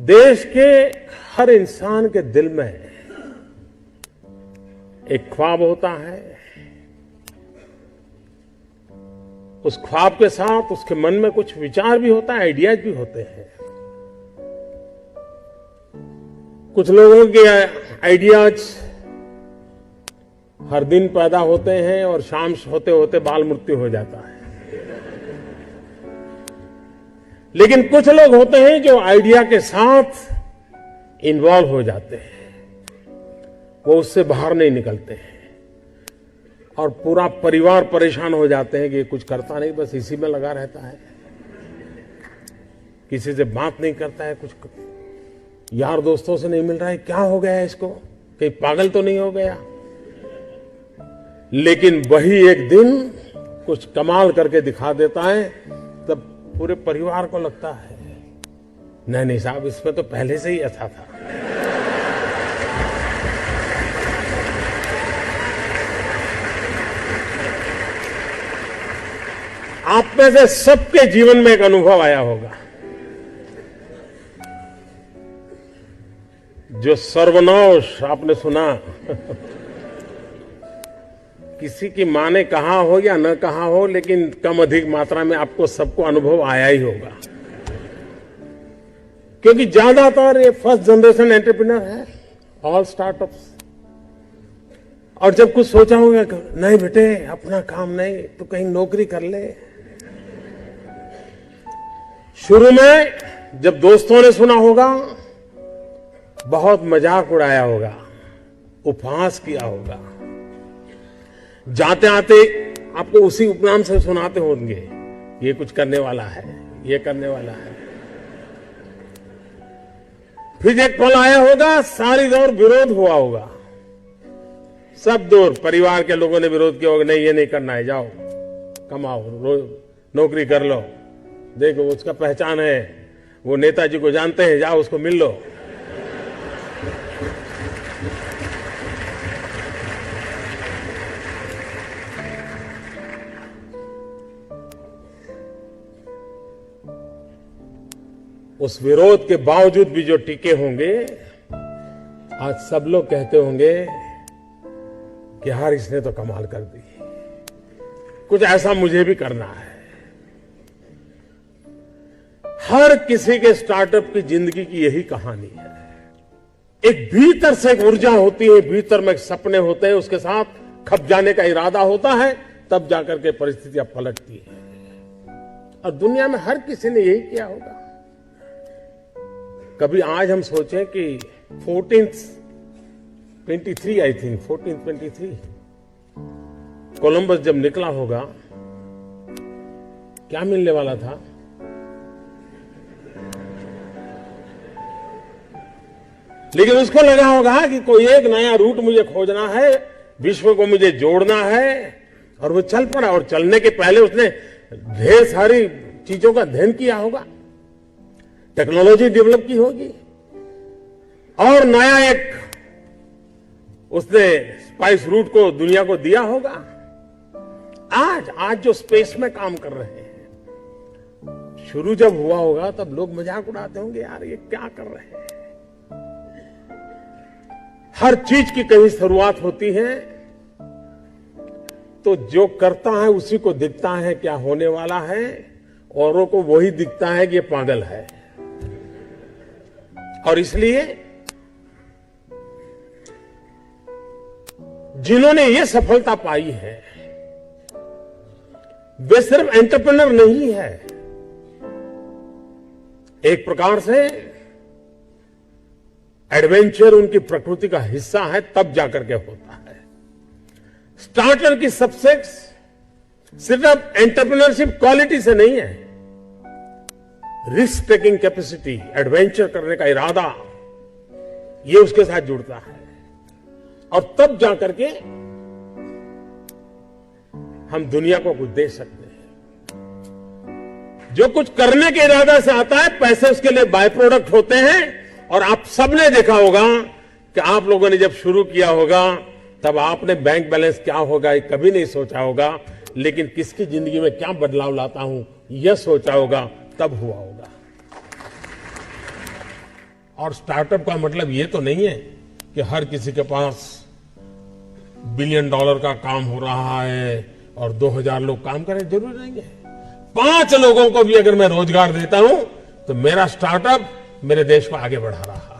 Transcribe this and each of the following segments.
देश के हर इंसान के दिल में एक ख्वाब होता है। उस ख्वाब के साथ उसके मन में कुछ विचार भी होता है, आइडियाज भी होते हैं। कुछ लोगों के आइडियाज हर दिन पैदा होते हैं और शाम होते होते बाल मृत्यु हो जाता है। लेकिन कुछ लोग होते हैं जो आइडिया के साथ इन्वॉल्व हो जाते हैं, वो उससे बाहर नहीं निकलते हैं और पूरा परिवार परेशान हो जाते हैं कि ये कुछ करता नहीं, बस इसी में लगा रहता है, किसी से बात नहीं करता है, कुछ यार दोस्तों से नहीं मिल रहा है, क्या हो गया है इसको, कहीं पागल तो नहीं हो गया। लेकिन वही एक दिन कुछ कमाल करके दिखा देता है, तब पूरे परिवार को लगता है नहीं साहब, इसमें तो पहले से ही अच्छा था। आप में से सबके जीवन में एक अनुभव आया होगा, जो सर्वनाश आपने सुना। किसी की मां ने कहा हो या न कहा हो, लेकिन कम अधिक मात्रा में आपको सबको अनुभव आया ही होगा, क्योंकि ज्यादातर ये फर्स्ट जनरेशन एंटरप्रेन्योर है, ऑल स्टार्टअप्स। और जब कुछ सोचा होगा, नहीं बेटे अपना काम नहीं, तो कहीं नौकरी कर ले। शुरू में जब दोस्तों ने सुना होगा, बहुत मजाक उड़ाया होगा, उपहास किया होगा, जाते आते आपको उसी उपनाम से सुनाते होंगे, ये कुछ करने वाला है, ये करने वाला है। फिर एक पल आया होगा, सारी दौर विरोध हुआ होगा, सब दौर परिवार के लोगों ने विरोध किया होगा, नहीं ये नहीं करना है, जाओ कमाओ, नौकरी कर लो, देखो उसका पहचान है, वो नेताजी को जानते हैं, जाओ उसको मिल लो। उस विरोध के बावजूद भी जो टिके होंगे, आज सब लोग कहते होंगे कि यार इसने तो कमाल कर दी, कुछ ऐसा मुझे भी करना है। हर किसी के स्टार्टअप की जिंदगी की यही कहानी है। एक भीतर से एक ऊर्जा होती है, भीतर में सपने होते हैं, उसके साथ खप जाने का इरादा होता है, तब जाकर के परिस्थितियां पलटती है। और दुनिया में हर किसी ने यही किया होगा। कभी आज हम सोचें कि 1423 आई थिंक 1423 कोलंबस जब निकला होगा, क्या मिलने वाला था? लेकिन उसको लगा होगा कि कोई एक नया रूट मुझे खोजना है, विश्व को मुझे जोड़ना है, और वो चल पड़ा। और चलने के पहले उसने ढेर सारी चीजों का अध्ययन किया होगा, टेक्नोलॉजी डेवलप की होगी, और नया एक उसने स्पाइस रूट को दुनिया को दिया होगा। आज जो स्पेस में काम कर रहे हैं, शुरू जब हुआ होगा तब लोग मजाक उड़ाते होंगे, यार ये क्या कर रहे हैं। हर चीज की कहीं शुरुआत होती है, तो जो करता है उसी को दिखता है क्या होने वाला है, औरों को वही दिखता है कि ये पागल है। और इसलिए जिन्होंने ये सफलता पाई है, वे सिर्फ एंटरप्रेन्योर नहीं है, एक प्रकार से एडवेंचर उनकी प्रकृति का हिस्सा है, तब जाकर के होता है। स्टार्टर की सक्सेस सिर्फ एंटरप्रेन्योरशिप क्वालिटी से नहीं है, रिस्क टेकिंग कैपेसिटी, एडवेंचर करने का इरादा, ये उसके साथ जुड़ता है। और तब जाकर के हम दुनिया को कुछ दे सकते हैं। जो कुछ करने के इरादा से आता है, पैसे उसके लिए बाय प्रोडक्ट होते हैं। और आप सबने देखा होगा कि आप लोगों ने जब शुरू किया होगा, तब आपने बैंक बैलेंस क्या होगा ये कभी नहीं सोचा होगा, लेकिन किसकी जिंदगी में क्या बदलाव लाता हूं यह सोचा होगा, तब हुआ होगा। और स्टार्टअप का मतलब ये तो नहीं है कि हर किसी के पास $1 बिलियन का काम हो रहा है और 2000 लोग काम करें, जरूरी नहीं है। 5 लोगों को भी अगर मैं रोजगार देता हूं तो मेरा स्टार्टअप मेरे देश को आगे बढ़ा रहा है।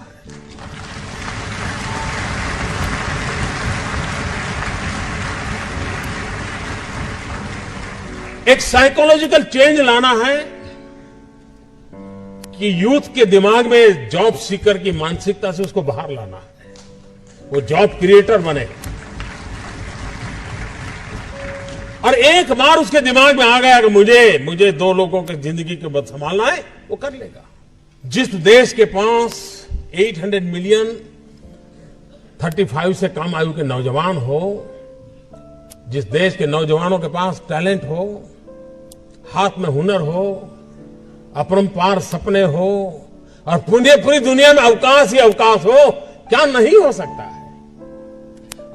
एक साइकोलॉजिकल चेंज लाना है कि यूथ के दिमाग में जॉब सीकर की मानसिकता से उसको बाहर लाना है, वो जॉब क्रिएटर बने। और एक बार उसके दिमाग में आ गया कि मुझे 2 लोगों की जिंदगी को बस संभालना है, वो कर लेगा। जिस देश के पास 800 मिलियन 35 से कम आयु के नौजवान हो, जिस देश के नौजवानों के पास टैलेंट हो, हाथ में हुनर हो, अपरंपार सपने हो और पूरी दुनिया में अवकाश ही अवकाश हो, क्या नहीं हो सकता है।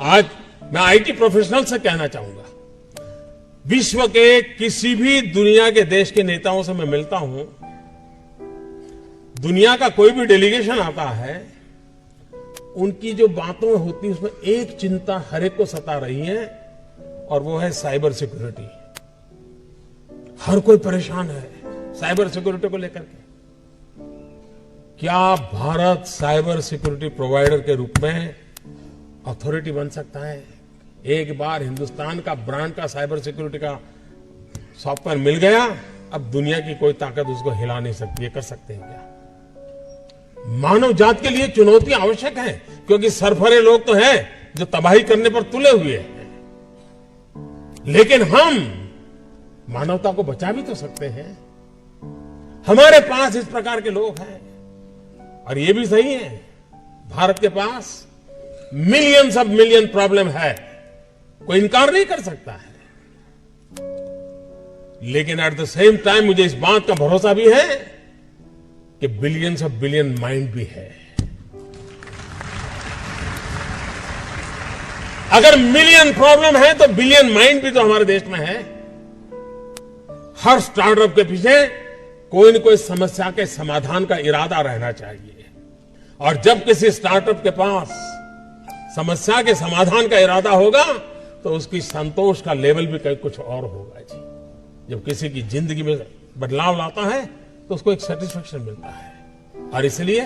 आज मैं आईटी प्रोफेशनल से कहना चाहूंगा, विश्व के किसी भी दुनिया के देश के नेताओं से मैं मिलता हूं, दुनिया का कोई भी डेलीगेशन आता है, उनकी जो बातों होती है उसमें एक चिंता हर एक को सता रही है और वो है साइबर सिक्योरिटी। हर कोई परेशान है साइबर सिक्योरिटी को लेकर के। क्या भारत साइबर सिक्योरिटी प्रोवाइडर के रूप में अथॉरिटी बन सकता है? एक बार हिंदुस्तान का ब्रांड का साइबर सिक्योरिटी का सॉफ्टवेयर मिल गया, अब दुनिया की कोई ताकत उसको हिला नहीं सकती है। कर सकते हैं क्या? मानव जात के लिए चुनौती आवश्यक है, क्योंकि सरफरे लोग तो हैं जो तबाही करने पर तुले हुए हैं, लेकिन हम मानवता को बचा भी तो सकते हैं। हमारे पास इस प्रकार के लोग हैं। और ये भी सही है, भारत के पास मिलियन प्रॉब्लम है, कोई इनकार नहीं कर सकता है। लेकिन एट द सेम टाइम मुझे इस बात का भरोसा भी है कि बिलियन माइंड भी है। अगर मिलियन प्रॉब्लम है तो बिलियन माइंड भी तो हमारे देश में है। हर स्टार्टअप के पीछे कोई न कोई समस्या के समाधान का इरादा रहना चाहिए। और जब किसी स्टार्टअप के पास समस्या के समाधान का इरादा होगा तो उसकी संतोष का लेवल भी कहीं कुछ और होगा जी। जब किसी की जिंदगी में बदलाव लाता है तो उसको एक सेटिस्फेक्शन मिलता है। और इसलिए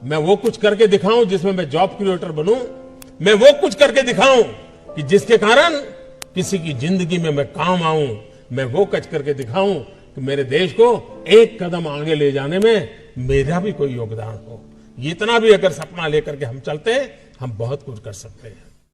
मैं वो कुछ करके दिखाऊं जिसमें मैं जॉब क्रिएटर बनूं, मैं वो कुछ करके दिखाऊं कि जिसके कारण किसी की जिंदगी में मैं काम आऊं, मैं वो कुछ करके दिखाऊं कि मेरे देश को एक कदम आगे ले जाने में मेरा भी कोई योगदान हो। इतना भी अगर सपना लेकर के हम चलते हैं, हम बहुत कुछ कर सकते हैं।